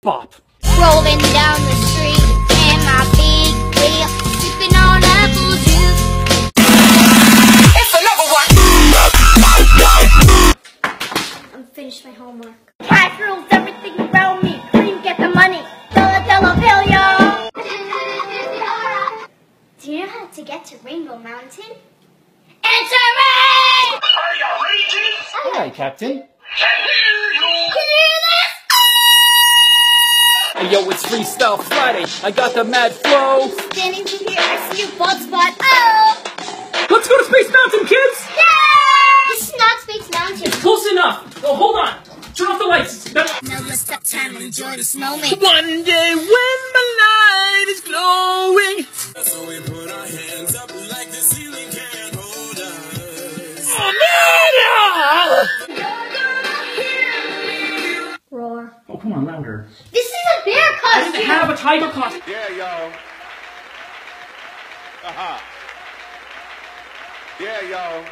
Bop. Rolling down the street in my big wheel, sipping on apple juice. It's another one. I'm finished my homework. Cash rules everything around me. Cream, get the money. Dollar bill, y'all. Do you know how to get to Rainbow Mountain? Answer me! Are you raging? Hi, Captain. Can hear you. Can you hear this? Hey, yo, it's Freestyle Friday. I got the mad flow. Standing to here, I see your bald spot. Oh! Let's go to Space Mountain, kids! Yeah! This is not Space Mountain. Close enough. Oh, hold on. Turn off the lights. Now let's stop time and enjoy this moment. One day when my light is glowing. So we put our hands up like the ceiling can't hold us. Roar. Oh, come on, louder. This is a bear I costume. didn't have a tiger costume. Yeah, yo. Yeah, yo.